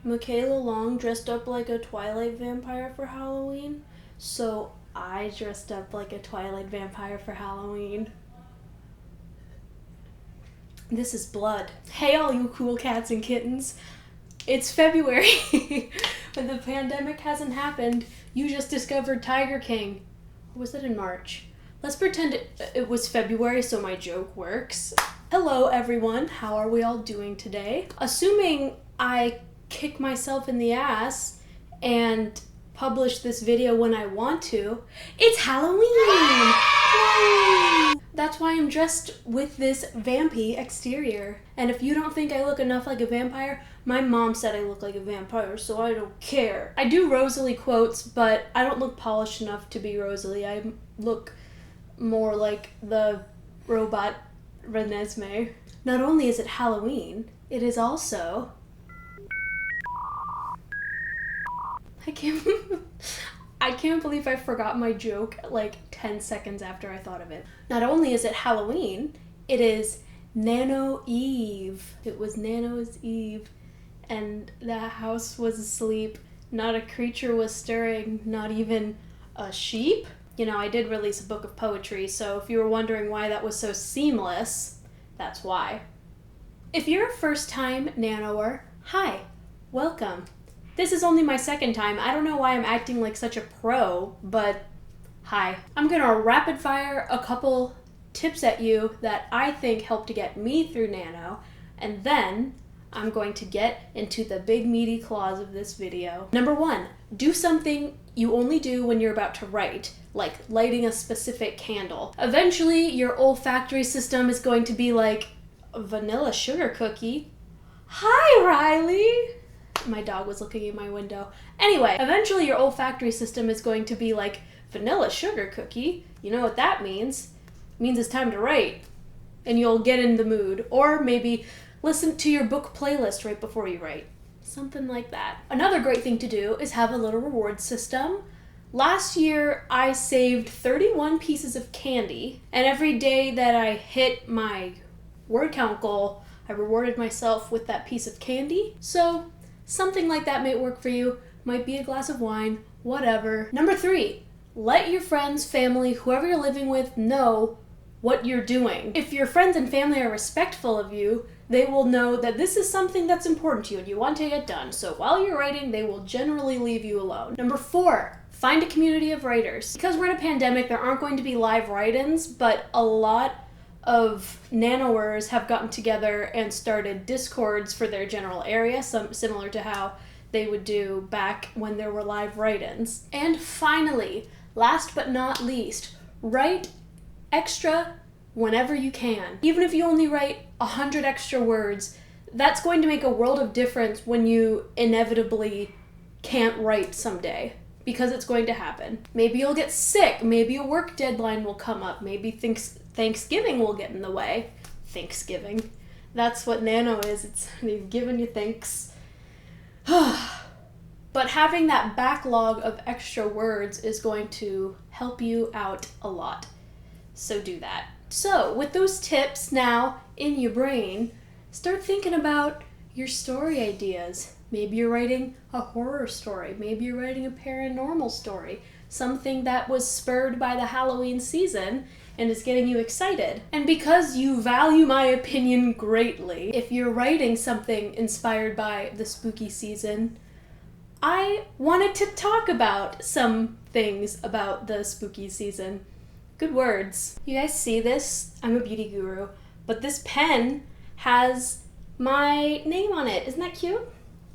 Michaela Long dressed up like a Twilight vampire for Halloween, so I dressed up like a Twilight vampire for Halloween. This is blood. Hey all you cool cats and kittens. It's February, but the pandemic hasn't happened. You just discovered Tiger King. Or was it in March? Let's pretend it was February so my joke works. Hello everyone, how are we all doing today? Assuming I kick myself in the ass and publish this video when I want to, it's Halloween! Yay! That's why I'm dressed with this vampy exterior. And if you don't think I look enough like a vampire, my mom said I look like a vampire, so I don't care. I do Rosalie quotes, but I don't look polished enough to be Rosalie. I look more like the robot Renesmee. Not only is it Halloween, it is also... I can't believe I forgot my joke like 10 seconds after I thought of it. Not only is it Halloween, it is NaNo Eve. It was NaNo's Eve, and the house was asleep. Not a creature was stirring, not even a sheep. You know, I did release a book of poetry, so if you were wondering why that was so seamless, that's why. If you're a first-time NaNoer, hi, welcome. This is only my second time. I don't know why I'm acting like such a pro, but hi. I'm gonna rapid fire a couple tips at you that I think help to get me through NaNo, and then I'm going to get into the big meaty claws of this video. Number 1, do something you only do when you're about to write, like lighting a specific candle. Eventually, your olfactory system is going to be like, vanilla sugar cookie. Hi, Riley! My dog was looking in my window. Anyway, eventually your olfactory system is going to be like, vanilla sugar cookie. You know what that means? It means it's time to write. And you'll get in the mood. Or maybe listen to your book playlist right before you write. Something like that. Another great thing to do is have a little reward system. Last year, I saved 31 pieces of candy. And every day that I hit my word count goal, I rewarded myself with that piece of candy. So something like that may work for you. Might be a glass of wine, whatever. Number 3, let your friends, family, whoever you're living with know what you're doing. If your friends and family are respectful of you, they will know that this is something that's important to you and you want to get done. So while you're writing, they will generally leave you alone. Number 4, find a community of writers. Because we're in a pandemic, there aren't going to be live write-ins, but a lot of NaNoers have gotten together and started Discords for their general area, similar to how they would do back when there were live write-ins. And finally, last but not least, write extra whenever you can. Even if you only write 100 extra words, that's going to make a world of difference when you inevitably can't write someday. Because it's going to happen. Maybe you'll get sick, maybe a work deadline will come up, maybe Thanksgiving will get in the way. Thanksgiving. That's what NaNo is. They've given you thanks. But having that backlog of extra words is going to help you out a lot. So do that. So with those tips now in your brain, start thinking about your story ideas. Maybe you're writing a horror story. Maybe you're writing a paranormal story. Something that was spurred by the Halloween season and is getting you excited. And because you value my opinion greatly, if you're writing something inspired by the spooky season, I wanted to talk about some things about the spooky season. Good words. You guys see this? I'm a beauty guru, but this pen has my name on it. Isn't that cute?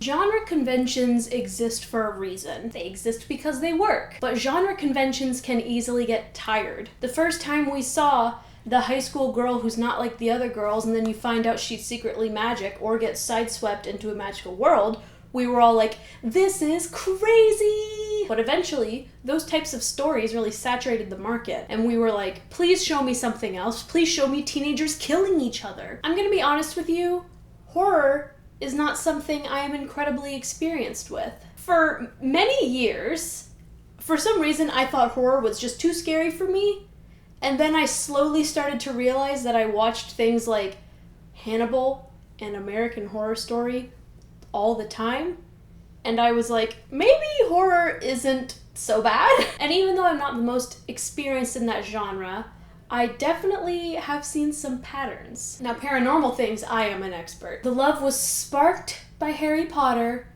Genre conventions exist for a reason. They exist because they work. But genre conventions can easily get tired. The first time we saw the high school girl who's not like the other girls, and then you find out she's secretly magic or gets sideswept into a magical world, we were all like, this is crazy! But eventually, those types of stories really saturated the market, and we were like, please show me something else. Please show me teenagers killing each other. I'm gonna be honest with you, horror is not something I am incredibly experienced with. For many years, for some reason, I thought horror was just too scary for me, and then I slowly started to realize that I watched things like Hannibal and American Horror Story all the time, and I was like, maybe horror isn't so bad. And even though I'm not the most experienced in that genre, I definitely have seen some patterns. Now, paranormal things, I am an expert. The love was sparked by Harry Potter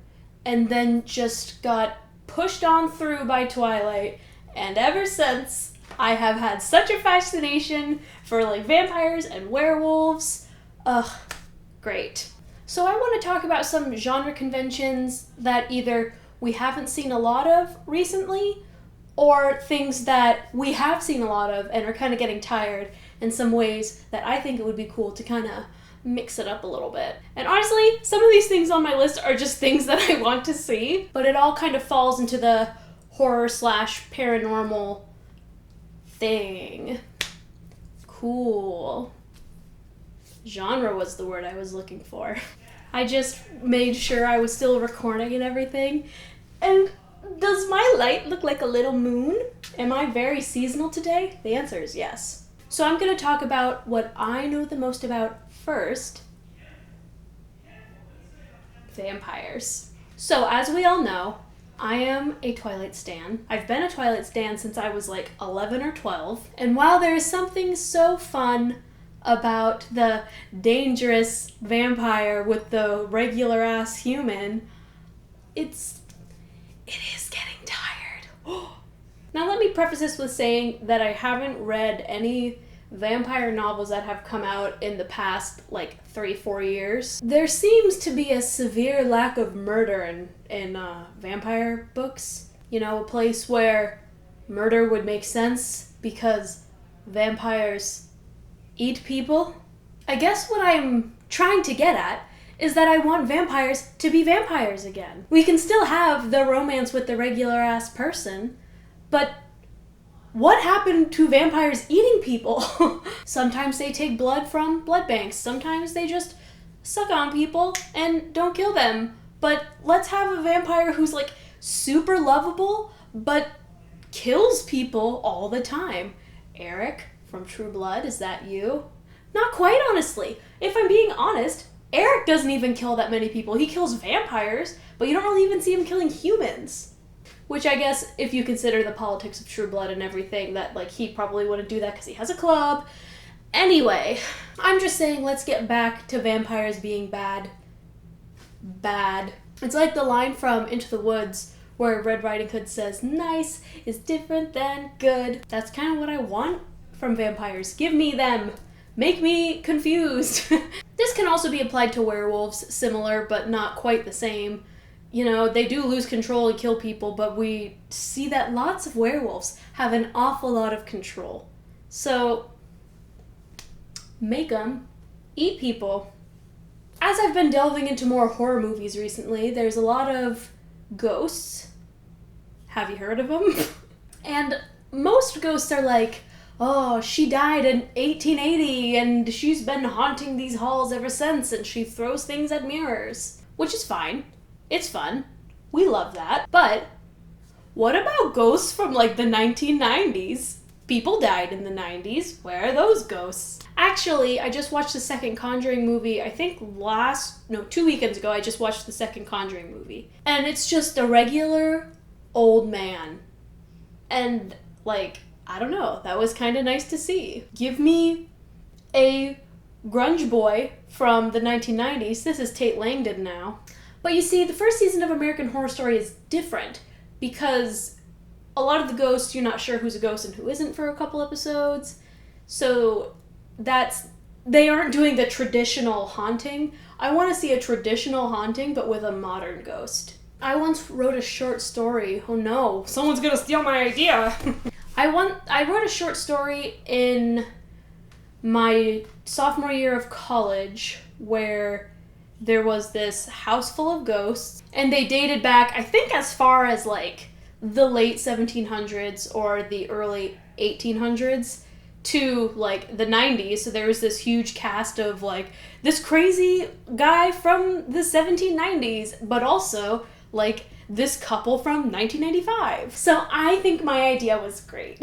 and then just got pushed on through by Twilight, and ever since, I have had such a fascination for like vampires and werewolves. Ugh, great. So I want to talk about some genre conventions that either we haven't seen a lot of recently, or things that we have seen a lot of and are kind of getting tired, in some ways that I think it would be cool to kind of mix it up a little bit. And honestly, some of these things on my list are just things that I want to see, but it all kind of falls into the horror / paranormal thing. Cool. Genre was the word I was looking for. I just made sure I was still recording and everything. And does my light look like a little moon? Am I very seasonal today? The answer is yes. So I'm going to talk about what I know the most about first. Vampires. So as we all know, I am a Twilight stan. I've been a Twilight stan since I was like 11 or 12. And while there is something so fun about the dangerous vampire with the regular ass human, it is getting tired. Now let me preface this with saying that I haven't read any vampire novels that have come out in the past like 3-4 years. There seems to be a severe lack of murder in vampire books. You know, a place where murder would make sense because vampires eat people. I guess what I'm trying to get at is that I want vampires to be vampires again. We can still have the romance with the regular ass person, but what happened to vampires eating people? Sometimes they take blood from blood banks. Sometimes they just suck on people and don't kill them. But let's have a vampire who's like super lovable, but kills people all the time. Eric from True Blood, is that you? Not quite, honestly. If I'm being honest, Eric doesn't even kill that many people. He kills vampires, but you don't really even see him killing humans. Which I guess, if you consider the politics of True Blood and everything, that like he probably wouldn't do that because he has a club. Anyway, I'm just saying let's get back to vampires being bad. Bad. It's like the line from Into the Woods where Red Riding Hood says, "Nice is different than good." That's kind of what I want from vampires. Give me them. Make me confused. This can also be applied to werewolves, similar but not quite the same. You know, they do lose control and kill people, but we see that lots of werewolves have an awful lot of control. So, make them eat people. As I've been delving into more horror movies recently, there's a lot of ghosts. Have you heard of them? And most ghosts are like, oh, she died in 1880 and she's been haunting these halls ever since and she throws things at mirrors. Which is fine. It's fun. We love that. But what about ghosts from like the 1990s? People died in the 90s. Where are those ghosts? Actually, I just watched the second Conjuring movie. I think 2 weekends ago, I just watched the second Conjuring movie. And it's just a regular old man. And like, I don't know, that was kind of nice to see. Give me a grunge boy from the 1990s. This is Tate Langdon now. But you see, the first season of American Horror Story is different because a lot of the ghosts, you're not sure who's a ghost and who isn't for a couple episodes. So they aren't doing the traditional haunting. I want to see a traditional haunting, but with a modern ghost. I once wrote a short story. Oh no, someone's gonna steal my idea. I wrote a short story in my sophomore year of college where there was this house full of ghosts, and they dated back, I think, as far as like the late 1700s or the early 1800s to like the 90s. So there was this huge cast of like this crazy guy from the 1790s, but also like this couple from 1995. So I think my idea was great.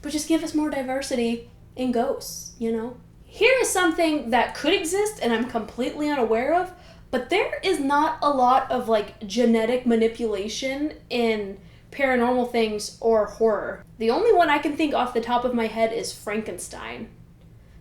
But just give us more diversity in ghosts, you know? Here is something that could exist and I'm completely unaware of, But there is not a lot of like genetic manipulation in paranormal things or horror. The only one I can think off the top of my head is Frankenstein.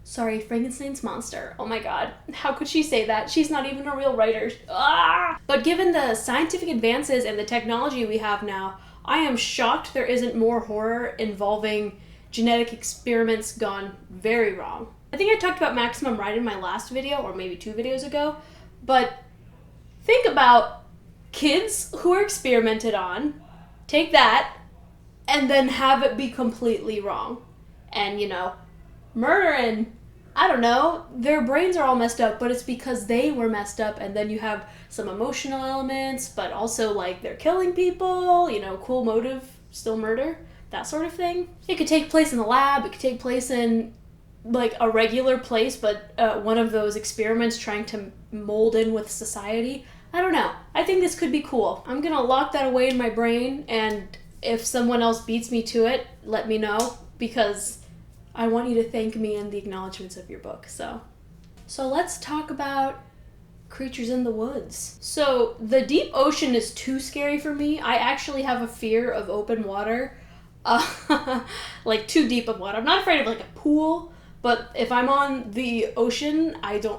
Sorry, Frankenstein's monster. Oh my god. How could she say that? She's not even a real writer. Ah! But given the scientific advances and the technology we have now, I am shocked there isn't more horror involving genetic experiments gone very wrong. I think I talked about maximum ride in my last video, or maybe 2 videos ago, but think about kids who are experimented on, take that, and then have it be completely wrong. And, you know, murdering, I don't know, their brains are all messed up, but it's because they were messed up, and then you have some emotional elements, but also, like, they're killing people, you know, cool motive, still murder, that sort of thing. It could take place in the lab, it could take place in, like, a regular place, but one of those experiments trying to mold in with society. I don't know. I think this could be cool. I'm gonna lock that away in my brain, and if someone else beats me to it, let me know, because I want you to thank me in the acknowledgments of your book. So let's talk about creatures in the woods. So the deep ocean is too scary for me. I actually have a fear of open water, like too deep of water. I'm not afraid of like a pool, but if I'm on the ocean,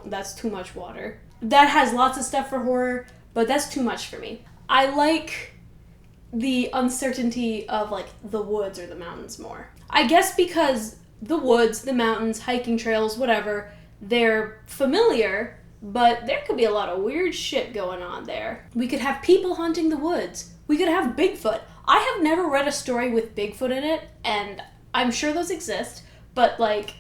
that's too much water. That has lots of stuff for horror, but that's too much for me. I like the uncertainty of like the woods or the mountains more. I guess because the woods, the mountains, hiking trails, whatever, they're familiar, but there could be a lot of weird shit going on there. We could have people haunting the woods. We could have Bigfoot. I have never read a story with Bigfoot in it, and I'm sure those exist, but like,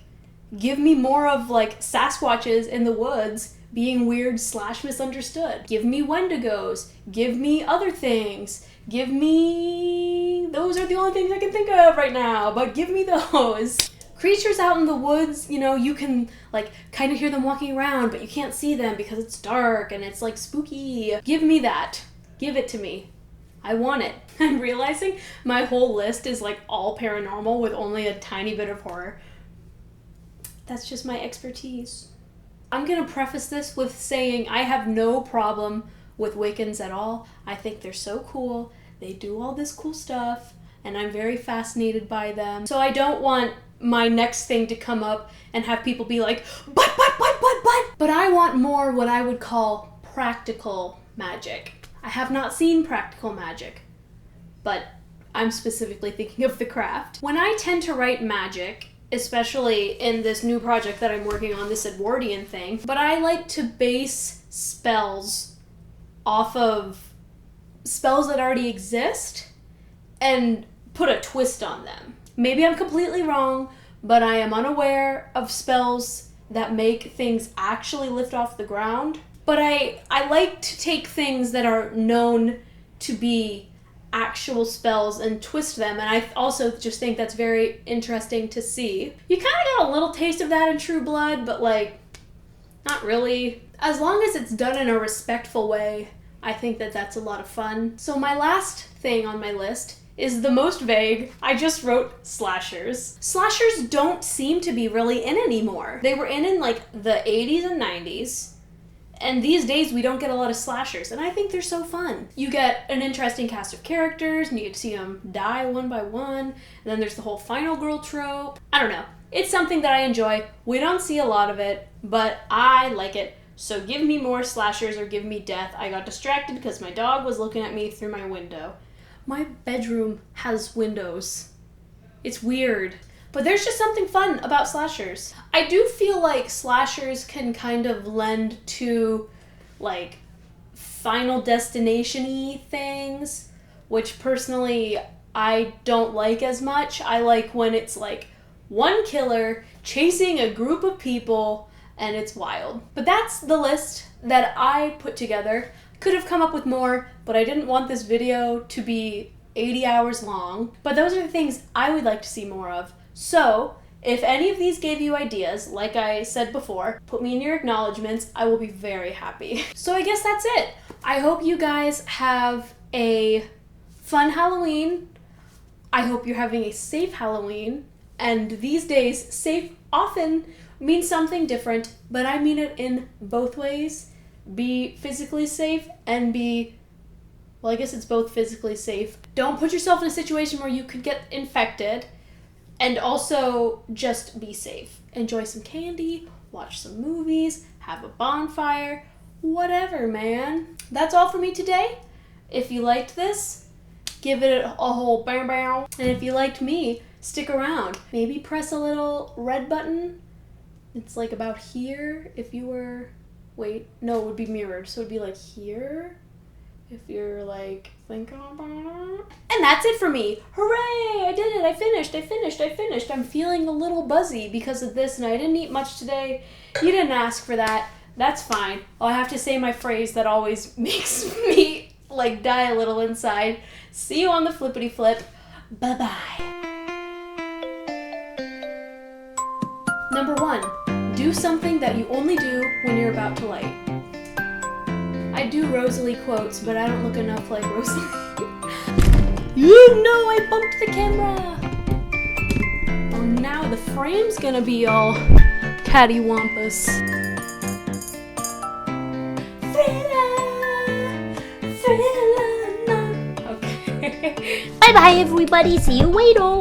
give me more of like Sasquatches in the woods being weird / misunderstood. Give me Wendigos. Give me other things. Give me... Those are the only things I can think of right now, but give me those. Creatures out in the woods, you know, you can like kind of hear them walking around, but you can't see them because it's dark and it's like spooky. Give me that. Give it to me. I want it. I'm realizing my whole list is like all paranormal with only a tiny bit of horror. That's just my expertise. I'm gonna preface this with saying I have no problem with Wiccans at all. I think they're so cool. They do all this cool stuff, and I'm very fascinated by them. So I don't want my next thing to come up and have people be like, but. But I want more what I would call practical magic. I have not seen practical magic, but I'm specifically thinking of the craft. When I tend to write magic, especially in this new project that I'm working on, this Edwardian thing, but I like to base spells off of spells that already exist and put a twist on them. Maybe I'm completely wrong, but I am unaware of spells that make things actually lift off the ground. But I like to take things that are known to be actual spells and twist them, and I also just think that's very interesting to see. You kind of got a little taste of that in True Blood, but like, not really. As long as it's done in a respectful way, I think that that's a lot of fun. So my last thing on my list is the most vague. I just wrote slashers. Slashers don't seem to be really in anymore. They were in like the 80s and 90s. And these days, we don't get a lot of slashers, and I think they're so fun. You get an interesting cast of characters, and you get to see them die one by one, and then there's the whole final girl trope. I don't know. It's something that I enjoy. We don't see a lot of it, but I like it. So give me more slashers or give me death. I got distracted because my dog was looking at me through my window. My bedroom has windows. It's weird. But there's just something fun about slashers. I do feel like slashers can kind of lend to, like, Final Destination-y things, which personally I don't like as much. I like when it's, like, one killer chasing a group of people, and it's wild. But that's the list that I put together. Could have come up with more, but I didn't want this video to be 80 hours long. But those are the things I would like to see more of. So, if any of these gave you ideas, like I said before, put me in your acknowledgements. I will be very happy. So I guess that's it. I hope you guys have a fun Halloween. I hope you're having a safe Halloween. And these days, safe often means something different, but I mean it in both ways. be physically safe and be, well, I guess it's both physically safe. Don't put yourself in a situation where you could get infected, and also just be safe. Enjoy some candy, watch some movies, have a bonfire, whatever, man. That's all for me today. If you liked this, give it a whole bam bam. And if you liked me, stick around. Maybe press a little red button. It's like about here. If you were, wait, no, it would be mirrored. So it would be like here. If you're like thinking about it. And that's it for me. Hooray! I did it. I finished. I'm feeling a little buzzy because of this, and I didn't eat much today. You didn't ask for that. That's fine. I have to say my phrase that always makes me like die a little inside. See you on the flippity flip. Bye-bye. Number 1, do something that you only do when you're about to light. I do Rosalie quotes, but I don't look enough like Rosalie. You know I bumped the camera! Oh, now the frame's gonna be all cattywampus. Thriller. Okay. Bye bye everybody, see you later.